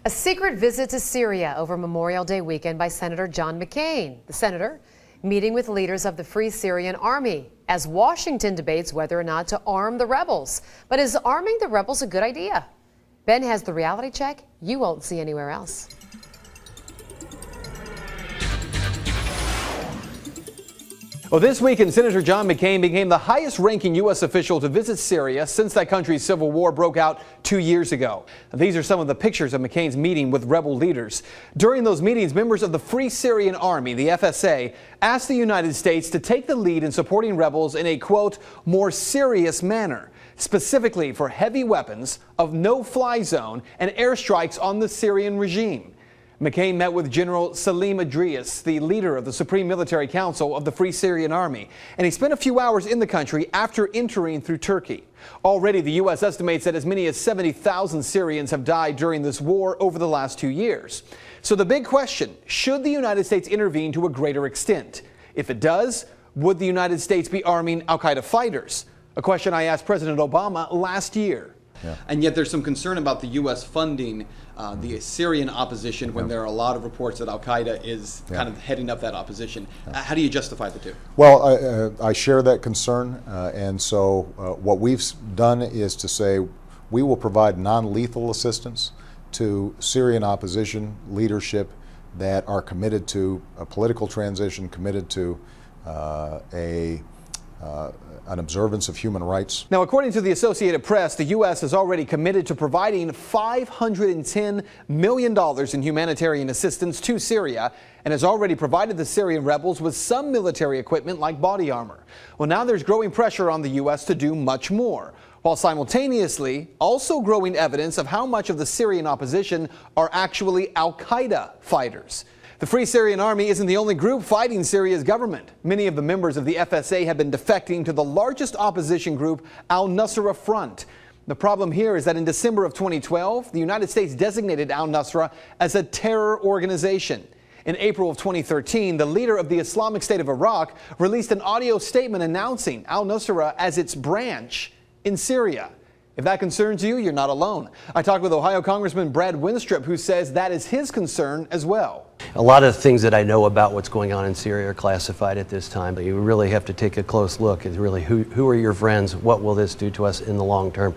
A secret visit to Syria over Memorial Day weekend by Senator John McCain. The senator meeting with leaders of the Free Syrian Army as Washington debates whether or not to arm the rebels. But is arming the rebels a good idea? Ben has the reality check you won't see anywhere else. Well, this weekend, Senator John McCain became the highest-ranking U.S. official to visit Syria since that country's civil war broke out 2 years ago. These are some of the pictures of McCain's meeting with rebel leaders. During those meetings, members of the Free Syrian Army, the FSA, asked the United States to take the lead in supporting rebels in a, quote, more serious manner, specifically for heavy weapons, of no-fly zone, and airstrikes on the Syrian regime. McCain met with General Salim Idriss, the leader of the Supreme Military Council of the Free Syrian Army, and he spent a few hours in the country after entering through Turkey. Already, the U.S. estimates that as many as 70,000 Syrians have died during this war over the last 2 years. So the big question, should the United States intervene to a greater extent? If it does, would the United States be arming al-Qaeda fighters? A question I asked President Obama last year. Yeah. And yet there's some concern about the U.S. funding the Syrian opposition when there are a lot of reports that al-Qaeda is kind of heading up that opposition. How do you justify the two? Well, I share that concern, and so what we've done is to say we will provide non-lethal assistance to Syrian opposition leadership that are committed to a political transition, committed to an observance of human rights. Now, according to the Associated Press, the U.S. is already committed to providing $510 million in humanitarian assistance to Syria and has already provided the Syrian rebels with some military equipment like body armor. Well, now there's growing pressure on the U.S. to do much more, while simultaneously also growing evidence of how much of the Syrian opposition are actually al-Qaeda fighters. The Free Syrian Army isn't the only group fighting Syria's government. Many of the members of the FSA have been defecting to the largest opposition group, al-Nusra Front. The problem here is that in December of 2012, the United States designated al-Nusra as a terror organization. In April of 2013, the leader of the Islamic State of Iraq released an audio statement announcing al-Nusra as its branch in Syria. If that concerns you, you're not alone. I talked with Ohio Congressman Brad Winstrip, who says that is his concern as well. A lot of things that I know about what's going on in Syria are classified at this time, but you really have to take a close look at really who are your friends, what will this do to us in the long term.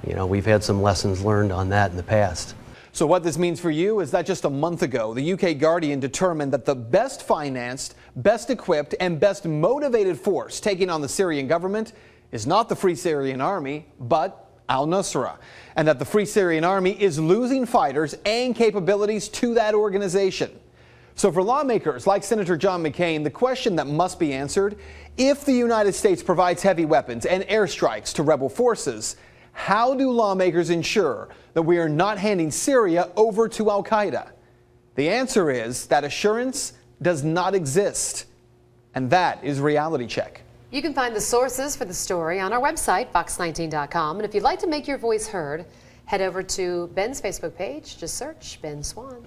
You know, we've had some lessons learned on that in the past. So what this means for you is that just a month ago, the UK Guardian determined that the best financed, best equipped, and best motivated force taking on the Syrian government is not the Free Syrian Army, but al-Nusra, and that the Free Syrian Army is losing fighters and capabilities to that organization. So for lawmakers like Senator John McCain, the question that must be answered, if the United States provides heavy weapons and airstrikes to rebel forces, how do lawmakers ensure that we are not handing Syria over to al-Qaeda? The answer is that assurance does not exist. And that is Reality Check. You can find the sources for the story on our website, fox19.com. And if you'd like to make your voice heard, head over to Ben's Facebook page. Just search Ben Swann.